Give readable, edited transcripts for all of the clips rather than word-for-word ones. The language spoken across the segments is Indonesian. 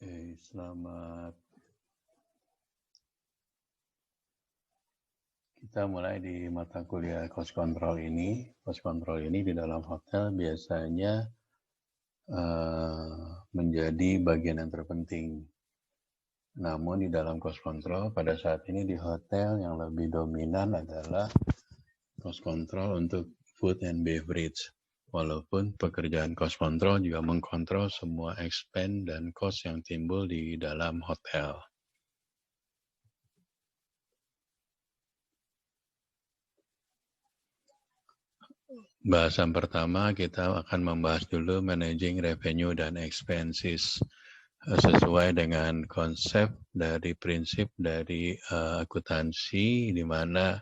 Selamat. Kita mulai di mata kuliah cost control ini. Cost control ini di dalam hotel biasanya menjadi bagian yang terpenting. Namun di dalam cost control pada saat ini di hotel yang lebih dominan adalah cost control untuk food and beverage. Walaupun pekerjaan cost control juga mengkontrol semua expense dan cost yang timbul di dalam hotel. Bahasan pertama kita akan membahas dulu managing revenue dan expenses sesuai dengan konsep dari prinsip dari akuntansi di mana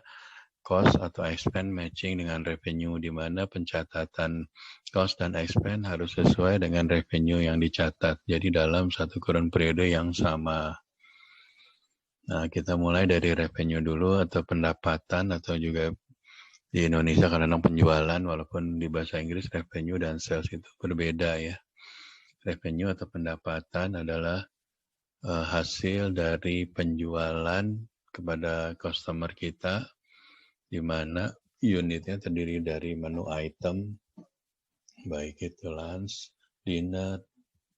cost atau expense matching dengan revenue, di mana pencatatan cost dan expense harus sesuai dengan revenue yang dicatat. Jadi dalam satu kurun periode yang sama. Nah, kita mulai dari revenue dulu atau pendapatan atau juga di Indonesia kadang-kadang penjualan, walaupun di bahasa Inggris revenue dan sales itu berbeda ya. Revenue atau pendapatan adalah hasil dari penjualan kepada customer kita, di mana unitnya terdiri dari menu item, baik itu lunch, dinner,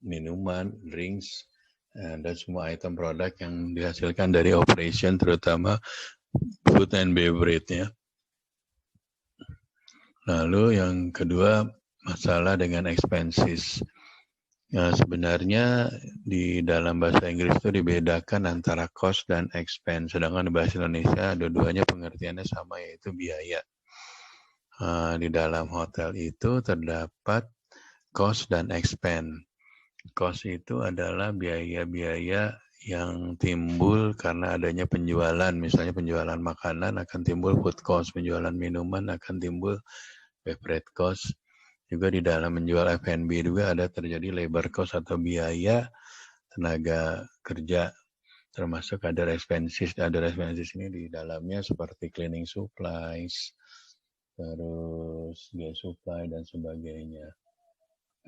minuman, drinks, dan semua item produk yang dihasilkan dari operation, terutama food and beverage ya. Lalu yang kedua, masalah dengan expenses. Ya, sebenarnya di dalam bahasa Inggris itu dibedakan antara cost dan expense. Sedangkan di bahasa Indonesia dua-duanya pengertiannya sama, yaitu biaya. Di dalam hotel itu terdapat cost dan expense. Cost itu adalah biaya-biaya yang timbul karena adanya penjualan. Misalnya penjualan makanan akan timbul food cost, penjualan minuman akan timbul beverage cost. Juga di dalam menjual F&B juga ada terjadi labor cost atau biaya tenaga kerja, termasuk other expenses. Other expenses ini di dalamnya seperti cleaning supplies, terus gas supply dan sebagainya.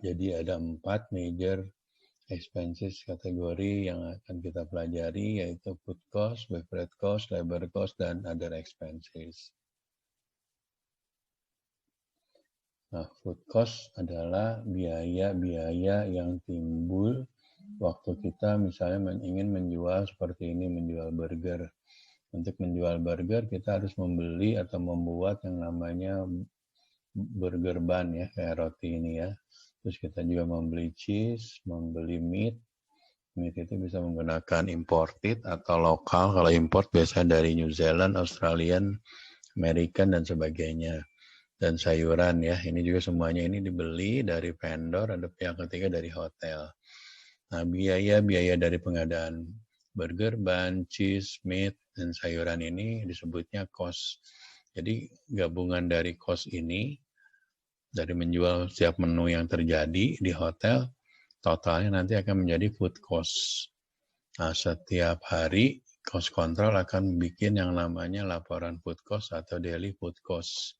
Jadi ada 4 major expenses kategori yang akan kita pelajari, yaitu food cost, beverage cost, labor cost, dan other expenses. Nah, food cost adalah biaya-biaya yang timbul waktu kita misalnya ingin menjual seperti ini, menjual burger. Untuk menjual burger, kita harus membeli atau membuat yang namanya burger bun ya, kayak roti ini ya. Terus kita juga membeli cheese, membeli meat. Meat itu bisa menggunakan imported atau lokal. Kalau import biasanya dari New Zealand, Australian, American, dan sebagainya. Dan sayuran ya, ini juga semuanya ini dibeli dari vendor, ada pihak ketiga dari hotel. Nah, biaya-biaya dari pengadaan burger, bun, cheese, meat, dan sayuran ini disebutnya cost. Jadi gabungan dari cost ini, dari menjual setiap menu yang terjadi di hotel, totalnya nanti akan menjadi food cost. Nah, setiap hari cost control akan bikin yang namanya laporan food cost atau daily food cost.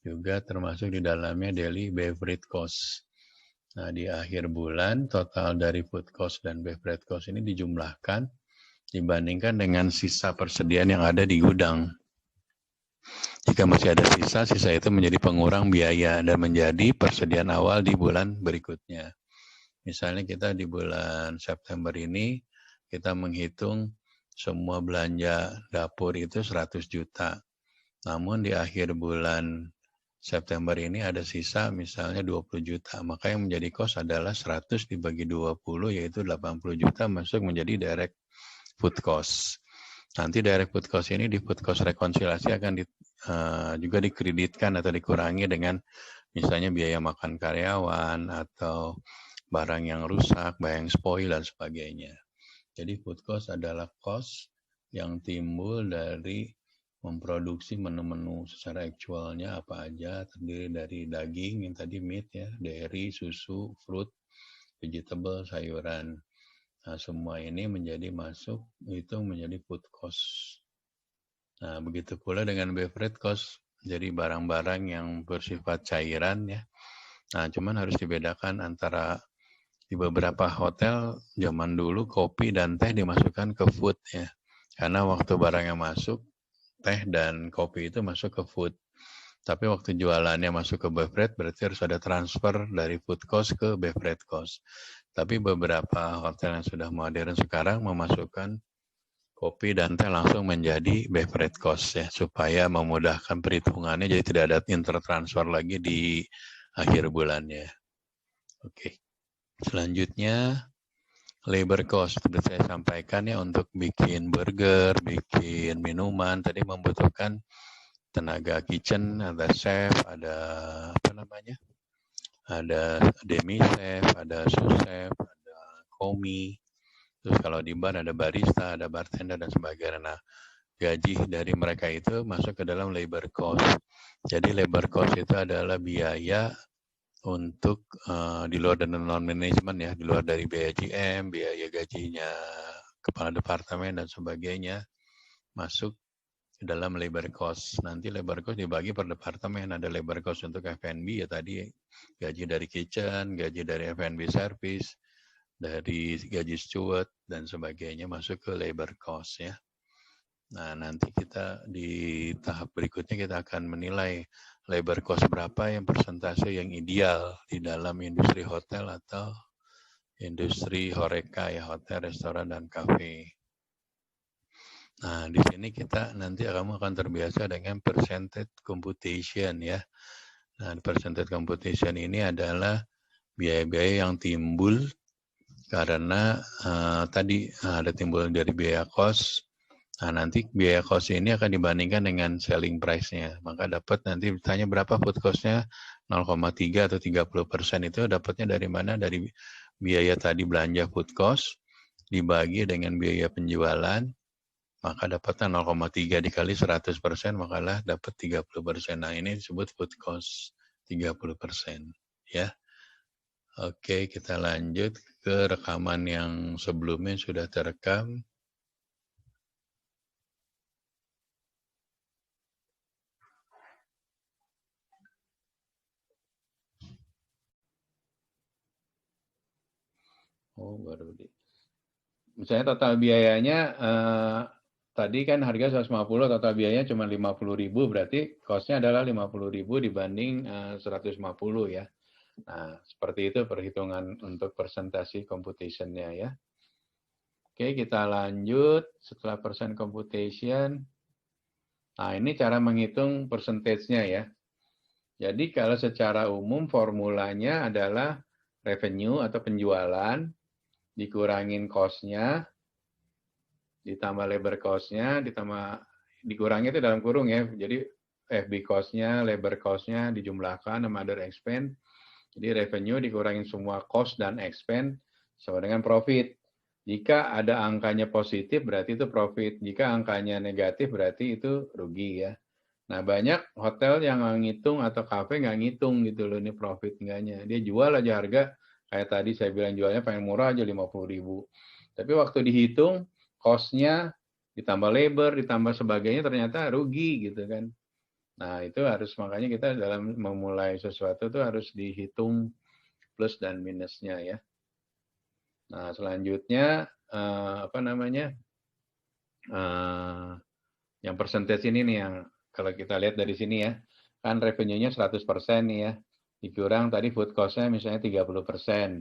Juga termasuk di dalamnya daily beverage cost. Nah, di akhir bulan total dari food cost dan beverage cost ini dijumlahkan dibandingkan dengan sisa persediaan yang ada di gudang. Jika masih ada sisa, sisa itu menjadi pengurang biaya dan menjadi persediaan awal di bulan berikutnya. Misalnya kita di bulan September ini, kita menghitung semua belanja dapur itu 100 juta. Namun di akhir bulan September ini ada sisa misalnya 20 juta, maka yang menjadi cost adalah 100 dibagi 20, yaitu 80 juta masuk menjadi direct food cost. Nanti direct food cost ini di food cost rekonsiliasi akan juga dikreditkan atau dikurangi dengan misalnya biaya makan karyawan atau barang yang rusak, barang yang spoil, dan sebagainya. Jadi food cost adalah cost yang timbul dari memproduksi menu-menu secara aktualnya apa aja, terdiri dari daging yang tadi meat ya, dairy, susu, fruit, vegetable, sayuran. Nah, semua ini menjadi masuk, itu menjadi food cost. Nah, begitu pula dengan beverage cost, jadi barang-barang yang bersifat cairan ya. Nah, cuman harus dibedakan antara Di beberapa hotel zaman dulu kopi dan teh dimasukkan ke food ya. Karena waktu barangnya masuk, teh dan kopi itu masuk ke food. Tapi waktu jualannya masuk ke beverage, berarti harus ada transfer dari food cost ke beverage cost. Tapi beberapa hotel yang sudah modern sekarang memasukkan kopi dan teh langsung menjadi beverage cost ya, supaya memudahkan perhitungannya, jadi tidak ada intertransfer lagi di akhir bulannya. Oke. Selanjutnya, labor cost. Seperti saya sampaikan ya, untuk bikin burger, bikin minuman, tadi membutuhkan tenaga kitchen, ada chef, ada apa namanya, ada demi chef, ada sous chef, ada komi. Terus kalau di bar ada barista, ada bartender, dan sebagainya. Nah, gaji dari mereka itu masuk ke dalam labor cost. Jadi labor cost itu adalah biaya untuk di luar dari non-management ya, di luar dari biaya GM, biaya gajinya kepala departemen dan sebagainya, masuk ke dalam labor cost. Nanti labor cost dibagi per departemen, ada labor cost untuk F&B ya tadi, gaji dari kitchen, gaji dari F&B service, dari gaji steward dan sebagainya masuk ke labor cost ya. Nah, nanti kita di tahap berikutnya kita akan menilai labor cost berapa yang persentase yang ideal di dalam industri hotel atau industri horeca ya, hotel, restoran, dan kafe. Nah, di sini kita nanti kamu akan terbiasa dengan percentage computation ya. Nah, percentage computation ini adalah biaya-biaya yang timbul karena tadi ada timbul dari biaya cost. Nah, nanti biaya cost ini akan dibandingkan dengan selling price-nya. Maka dapat nanti ditanya berapa food cost-nya, 0,3 atau 30% itu dapatnya dari mana? Dari biaya tadi belanja food cost, dibagi dengan biaya penjualan, maka dapatnya 0,3 dikali 100%, makalah dapat 30%. Nah, ini disebut food cost 30%. Ya. Oke, kita lanjut ke rekaman yang sebelumnya sudah terekam. Oh, baru di. Misalnya total biayanya tadi kan harga 150, total biayanya cuma 50.000, berarti cost-nya adalah 50.000 dibanding 150 ya. Nah, seperti itu perhitungan untuk presentasi computation-nya ya. Oke, kita lanjut setelah percent computation. Nah, ini cara menghitung percentage-nya ya. Jadi kalau secara umum formulanya adalah revenue atau penjualan dikurangin cost-nya, ditambah labor cost-nya, dikurangi itu dalam kurung ya. Jadi FB cost-nya, labor cost-nya dijumlahkan sama other expense. Jadi revenue dikurangin semua cost dan expense sama dengan profit. Jika ada angkanya positif berarti itu profit. Jika angkanya negatif berarti itu rugi ya. Nah, banyak hotel yang nggak ngitung atau kafe nggak ngitung gitu loh, ini profit enggaknya. Dia jual aja harga, kayak tadi saya bilang jualnya pengen murah aja 50.000. Tapi waktu dihitung, cost-nya ditambah labor, ditambah sebagainya ternyata rugi gitu kan. Nah, itu harus, makanya kita dalam memulai sesuatu itu harus dihitung plus dan minusnya ya. Nah, selanjutnya apa namanya? Yang persentase ini nih yang kalau kita lihat dari sini ya, kan revenue-nya 100% nih ya. Dikurang tadi food cost-nya misalnya 30%.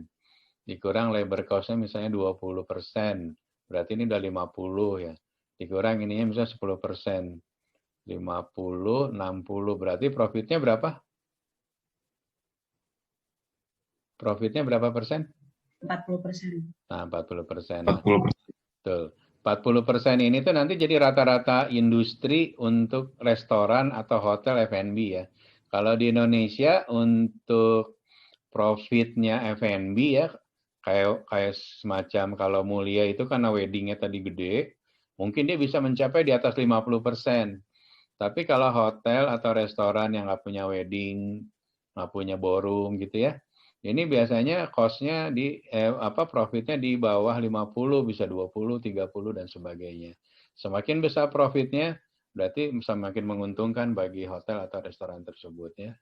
Dikurang labor cost-nya misalnya 20%. Berarti ini udah 50 ya. Dikurang ininya misalnya 10%. 50, 60. Berarti profitnya berapa? Profitnya berapa persen? 40%. Nah, 40%. 40%. Betul. 40% ini tuh nanti jadi rata-rata industri untuk restoran atau hotel F&B ya. Kalau di Indonesia untuk profitnya F&B ya, kayak semacam kalau Mulia itu karena weddingnya tadi gede, mungkin dia bisa mencapai di atas 50%. Tapi kalau hotel atau restoran yang nggak punya wedding, nggak punya ballroom gitu ya, ini biasanya cost-nya profitnya di bawah 50, bisa 20, 30 dan sebagainya. Semakin besar profitnya, berarti semakin menguntungkan bagi hotel atau restoran tersebut ya.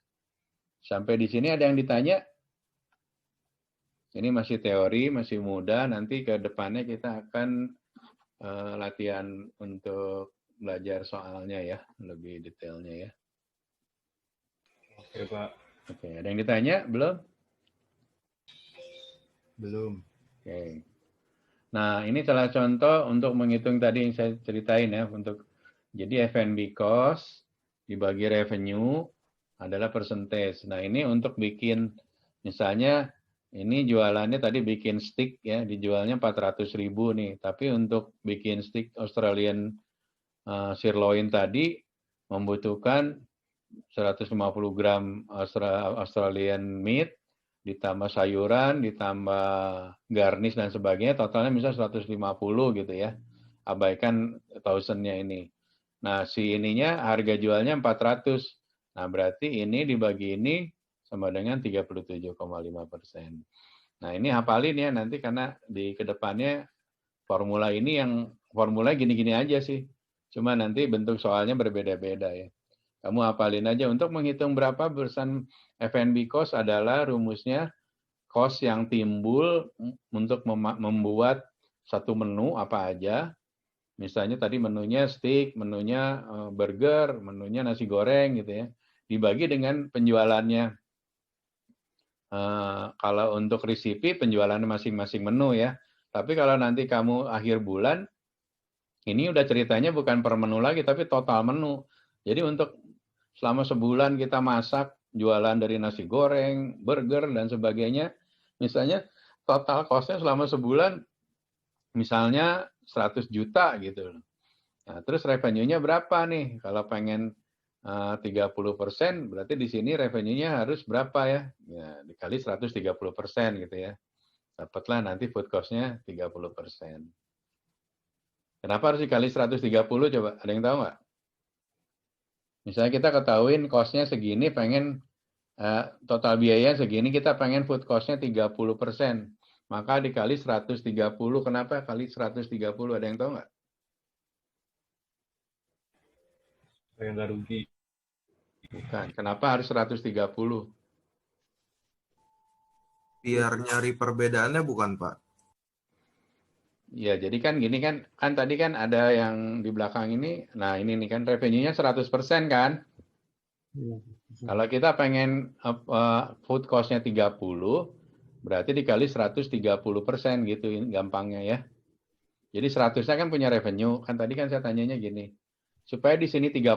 Sampai di sini ada yang ditanya? Ini masih teori, masih muda. Nanti ke depannya kita akan latihan untuk belajar soalnya ya, lebih detailnya ya. Oke, Pak. Oke, ada yang ditanya belum? Belum. Oke. Nah, ini salah contoh untuk menghitung tadi yang saya ceritain ya. Jadi F&B cost dibagi revenue adalah percentage. Nah, ini untuk bikin, misalnya ini jualannya tadi bikin stick ya, dijualnya 400.000 nih. Tapi untuk bikin stick Australian sirloin tadi membutuhkan 150 gram Australian meat, ditambah sayuran, ditambah garnish dan sebagainya, totalnya misalnya 150 gitu ya. Abaikan 1000-nya ini. Nah, si ininya harga jualnya 400. Nah, berarti ini dibagi ini sama dengan 37,5%. Nah, ini hafalin ya nanti karena di kedepannya formula ini formula gini-gini aja sih. Cuma nanti bentuk soalnya berbeda-beda ya. Kamu hafalin aja untuk menghitung berapa persen F&B cost adalah rumusnya cost yang timbul untuk membuat satu menu apa aja. Misalnya tadi menunya steak, menunya burger, menunya nasi goreng gitu ya. Dibagi dengan penjualannya. Kalau untuk resipi penjualannya masing-masing menu ya. Tapi kalau nanti kamu akhir bulan, ini udah ceritanya bukan per menu lagi, tapi total menu. Jadi untuk selama sebulan kita masak, jualan dari nasi goreng, burger, dan sebagainya, misalnya total cost-nya selama sebulan, misalnya 100 juta gitu. Nah, terus revenue-nya berapa nih? Kalau pengen 30%, berarti di sini revenue-nya harus berapa ya? Ya, dikali 130% gitu ya. Dapatlah nanti food cost-nya 30%. Kenapa harus dikali 130 coba? Ada yang tahu nggak? Misalnya kita ketahuin cost-nya segini, pengen total biaya segini, kita pengen food cost-nya 30%. Maka dikali 130, kenapa kali 130? Ada yang tahu nggak? Supaya nggak rugi. Bukan. Kenapa harus 130? Biar nyari perbedaannya bukan, Pak? Ya, jadi kan gini kan tadi kan ada yang di belakang ini, nah ini nih kan revenue-nya 100% kan? Kalau kita pengen food cost-nya 30, berarti dikali 130% gitu gampangnya ya. Jadi 100-nya kan punya revenue, kan tadi kan saya tanyanya gini, supaya di sini 30,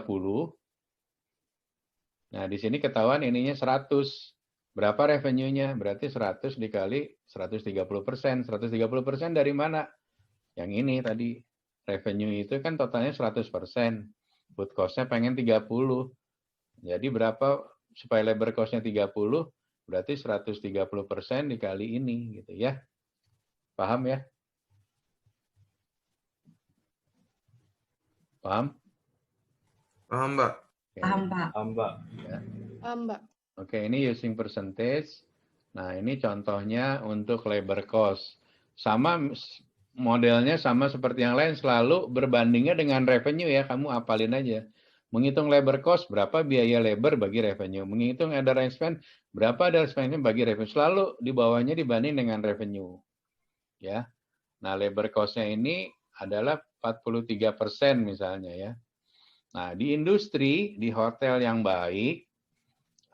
nah di sini ketahuan ininya 100. Berapa revenue-nya? Berarti 100 dikali 130%. 130% dari mana? Yang ini tadi. Revenue itu kan totalnya 100%. Food cost-nya pengen 30. Jadi berapa supaya labor cost-nya 30? Berarti 130% dikali ini gitu ya. Paham ya? Paham? Paham, Mbak? Paham, Pak. Mbak. Ya. Paham, Mbak. Oke, ini using percentage. Nah, ini contohnya untuk labor cost. Sama modelnya sama seperti yang lain, selalu berbandingnya dengan revenue ya, kamu apalin aja. Menghitung labor cost, berapa biaya labor bagi revenue. Menghitung direct expense, berapa direct expense bagi revenue. Selalu di bawahnya dibanding dengan revenue. Ya. Nah, labor cost-nya ini adalah 43% misalnya ya. Nah, di industri, di hotel yang baik,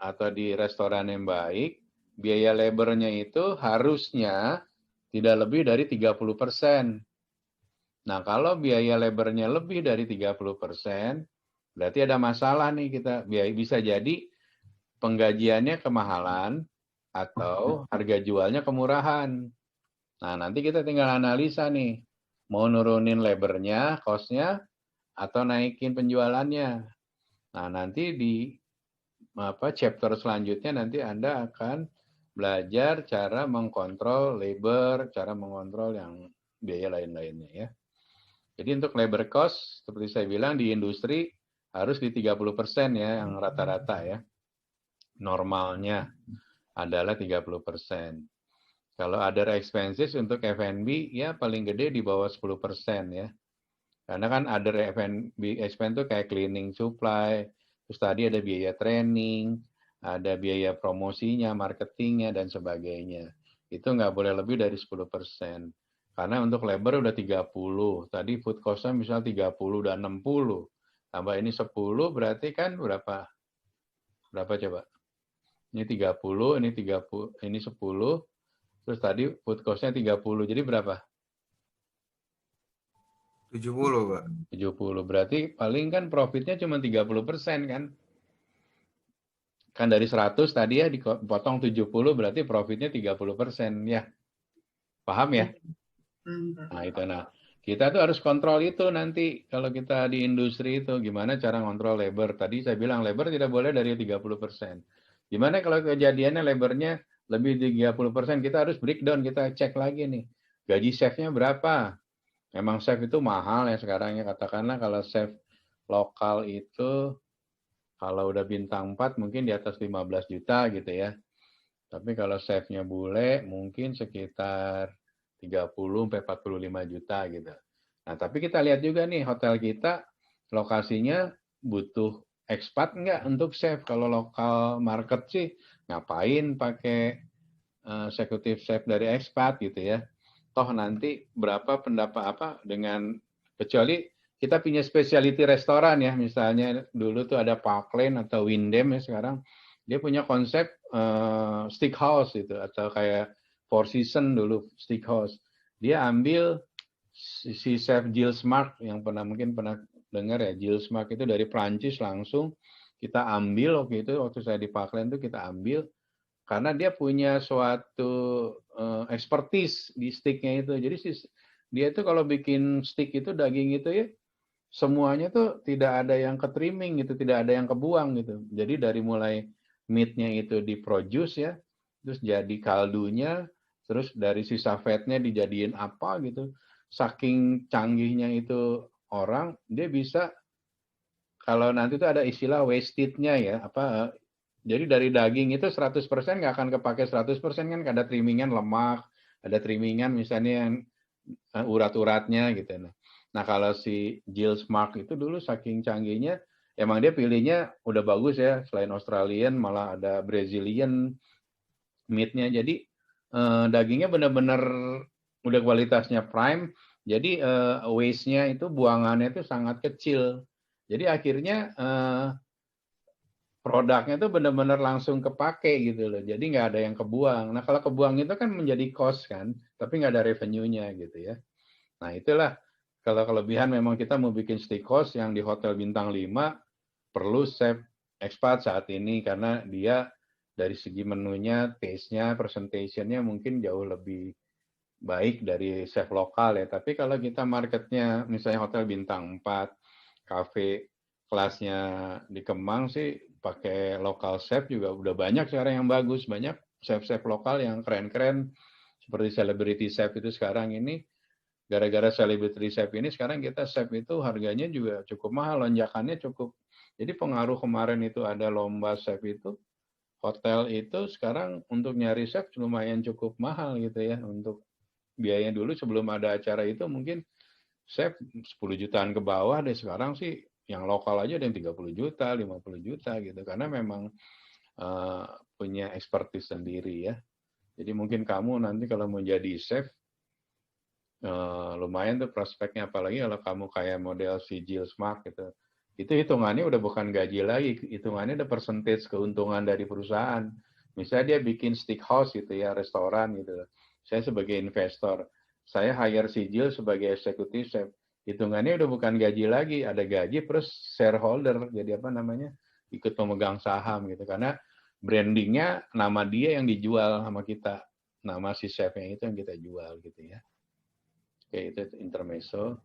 atau di restoran yang baik, biaya labornya itu harusnya tidak lebih dari 30%. Nah, kalau biaya labornya lebih dari 30%, berarti ada masalah nih kita. Bisa jadi penggajiannya kemahalan atau harga jualnya kemurahan. Nah, nanti kita tinggal analisa nih, mau nurunin labornya, cost-nya, atau naikin penjualannya. Nah, nanti di chapter selanjutnya nanti Anda akan belajar cara mengkontrol labor, cara mengontrol yang biaya lain-lainnya ya. Jadi untuk labor cost, seperti saya bilang di industri harus di 30% ya, yang rata-rata ya. Normalnya adalah 30%. Kalau other expenses untuk F&B ya paling gede di bawah 10% ya. Karena kan other F&B expense itu kayak cleaning supply, terus tadi ada biaya training, ada biaya promosinya, marketingnya, dan sebagainya. itu nggak boleh lebih dari 10%. Karena untuk labor udah 30, tadi food cost-nya misal 30 udah 60, tambah ini 10 berarti kan berapa? Berapa coba? Ini 30, ini 30, ini 10, terus tadi food cost-nya 30, jadi berapa? 70, Pak. 70, berarti paling kan profitnya cuma 30% kan? Kan dari 100 tadi ya dipotong 70 berarti profitnya 30% ya. Paham ya? Nah itu, kita tuh harus kontrol itu nanti kalau kita di industri itu gimana cara ngontrol labor. Tadi saya bilang labor tidak boleh dari 30%. Gimana kalau kejadiannya labornya lebih dari 30%, kita harus breakdown, kita cek lagi nih. Gaji chefnya berapa? Memang chef itu mahal ya sekarang ya, katakanlah kalau chef lokal itu kalau udah bintang 4 mungkin di atas 15 juta gitu ya. Tapi kalau chefnya bule mungkin sekitar 30-45 juta gitu. Nah, tapi kita lihat juga nih hotel kita lokasinya butuh expat enggak untuk chef. Kalau lokal market sih ngapain pakai eksekutif chef dari expat gitu ya. Toh nanti berapa pendapat apa dengan, kecuali kita punya specialty restoran ya, misalnya dulu tuh ada Park Lane atau Wyndham ya sekarang, dia punya konsep steakhouse itu, atau kayak Four Seasons dulu steakhouse. Dia ambil si chef Gilles Mark yang mungkin pernah dengar ya, Gilles Mark itu dari Prancis langsung kita ambil waktu saya di Park Lane tuh kita ambil karena dia punya suatu expertise di steaknya itu. Jadi dia itu kalau bikin steak itu daging itu ya semuanya tuh tidak ada yang ke trimming gitu, tidak ada yang kebuang gitu. Jadi dari mulai meatnya itu diproduce ya, terus jadi kaldunya, terus dari sisa fatnya dijadiin apa gitu. Saking canggihnya itu orang, dia bisa kalau nanti tuh ada istilah wasted-nya ya, apa jadi dari daging itu 100% nggak akan kepake 100% kan, ada trimmingan lemak, ada trimmingan misalnya yang urat-uratnya gitu. Nah kalau si Gilles Mark itu dulu saking canggihnya, emang dia pilihnya udah bagus ya, selain Australian malah ada Brazilian meat-nya. Jadi dagingnya benar-benar udah kualitasnya prime, jadi waste-nya itu buangannya itu sangat kecil. Jadi akhirnya produknya itu benar-benar langsung kepake gitu loh. Jadi nggak ada yang kebuang. Nah kalau kebuang itu kan menjadi cost kan, tapi nggak ada revenue-nya gitu ya. Nah itulah kalau kelebihan memang kita mau bikin steakhouse yang di hotel bintang 5 perlu chef expat saat ini karena dia dari segi menunya, taste-nya, presentation-nya mungkin jauh lebih baik dari chef lokal ya. Tapi kalau kita marketnya misalnya hotel bintang 4, cafe kelasnya di Kemang sih pakai lokal chef juga udah banyak sekarang yang bagus, banyak chef-chef lokal yang keren-keren seperti celebrity chef itu sekarang ini. Gara-gara celebrity chef ini sekarang kita chef itu harganya juga cukup mahal, lonjakannya cukup. Jadi pengaruh kemarin itu ada lomba chef itu, hotel itu sekarang untuk nyari chef lumayan cukup mahal gitu ya. Untuk biayanya dulu sebelum ada acara itu mungkin chef 10 jutaan ke bawah deh, sekarang sih yang lokal aja ada yang 30 juta, 50 juta gitu. Karena memang punya expertise sendiri ya. Jadi mungkin kamu nanti kalau mau jadi chef, lumayan tuh prospeknya. Apalagi kalau kamu kayak model si Gilles Mark gitu. Itu hitungannya udah bukan gaji lagi, hitungannya ada percentage keuntungan dari perusahaan. Misalnya dia bikin steakhouse gitu ya, restoran gitu. Saya sebagai investor, saya hire si Gilles sebagai eksekutif chef. Hitungannya udah bukan gaji lagi, ada gaji plus shareholder, jadi apa namanya, ikut pemegang saham gitu. Karena brandingnya nama dia yang dijual sama kita, nama si chefnya itu yang kita jual gitu ya. Oke, itu intermezzo.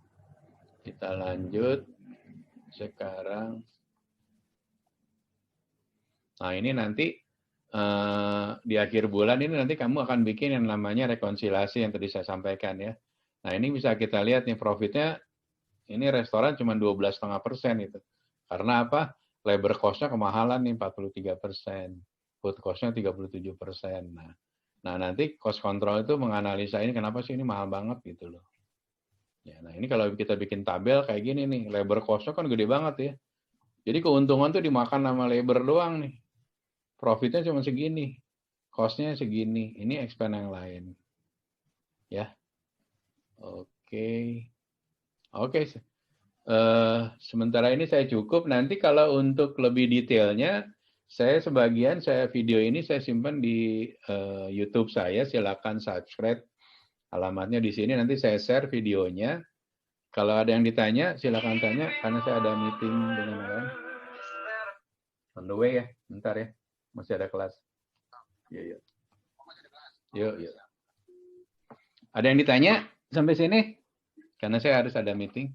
Kita lanjut sekarang. Nah ini nanti di akhir bulan ini nanti kamu akan bikin yang namanya rekonsiliasi yang tadi saya sampaikan ya. Nah ini bisa kita lihat nih profitnya. Ini restoran cuma 12,5% itu. Karena apa? Labor cost-nya kemahalan nih 43%. Food cost-nya 37%. Nah nanti cost control itu menganalisa ini kenapa sih ini mahal banget gitu loh. Ya, nah ini kalau kita bikin tabel kayak gini nih, labor cost-nya kan gede banget ya. Jadi keuntungan tuh dimakan sama labor doang nih. Profitnya cuma segini. Cost-nya segini. Ini expand yang lain. Ya. Oke. Oke. Sementara ini saya cukup. Nanti kalau untuk lebih detailnya, saya video ini saya simpan di YouTube saya. Silakan subscribe. Alamatnya di sini. Nanti saya share videonya. Kalau ada yang ditanya, silakan tanya. Karena saya ada meeting dengan orang. On the way ya. Bentar ya. Masih ada kelas. Yuk. Ada yang ditanya sampai sini? Karena saya harus ada meeting.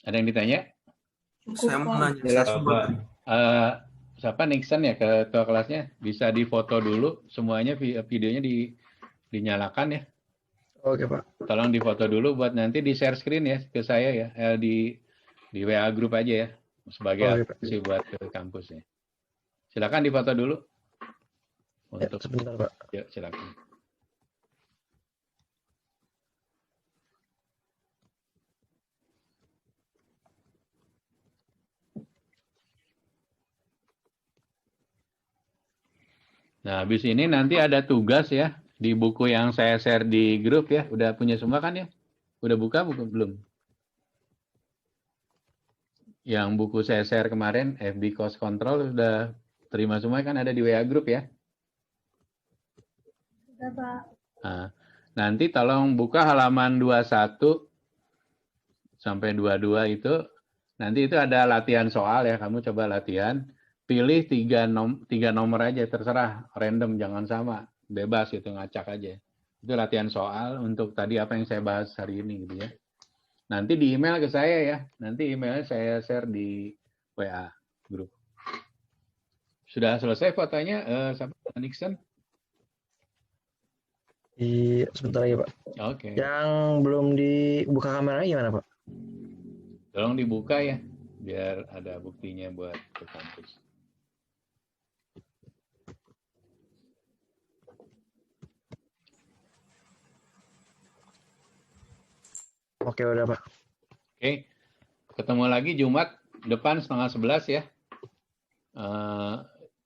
Ada yang ditanya? Saya mau nanya Siapa Nixon ya ketua kelasnya? Bisa difoto dulu semuanya, videonya dinyalakan ya. Oke, Pak. Tolong difoto dulu buat nanti di share screen ya ke saya ya. Di WA group aja ya. Sebagai aksi buat ke kampus ya. Silakan difoto dulu. Untuk sebentar, Pak. Ya, silakan. Nah, habis ini nanti ada tugas ya di buku yang saya share di grup ya. Udah punya semua kan ya? Udah buka belum? Yang buku saya share kemarin, FB Cost Control, sudah terima semua kan, ada di WA group ya? Sudah, Pak. Nah, nanti tolong buka halaman 21 sampai 22 itu. Nanti itu ada latihan soal ya. Kamu coba latihan. Pilih 3 nomor aja, terserah, random, jangan sama, bebas itu, ngacak aja. Itu latihan soal untuk tadi apa yang saya bahas hari ini gitu ya. Nanti di email ke saya ya, nanti emailnya saya share di WA grup. Sudah selesai fotonya, sampai Nixon? Sebentar lagi, Pak. Oke. Yang belum dibuka kameranya gimana, Pak? Tolong dibuka ya, biar ada buktinya buat ke kampus. Oke, udah, Pak. Oke, ketemu lagi Jumat depan 10:30 ya.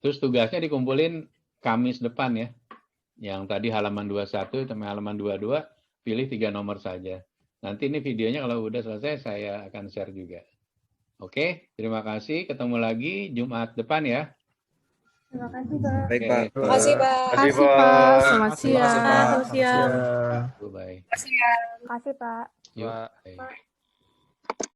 Terus tugasnya dikumpulin Kamis depan ya. Yang tadi halaman 21 sampai halaman 22, pilih 3 nomor saja. Nanti ini videonya kalau udah selesai saya akan share juga. Oke, terima kasih. Ketemu lagi Jumat depan ya. Terima kasih, Pak. Baik, Pak. Terima kasih, Pak. Terima kasih, Pak. Pak. Selamat siang. Selamat siang. Bye. Terima kasih, Pak. Yuk, bye.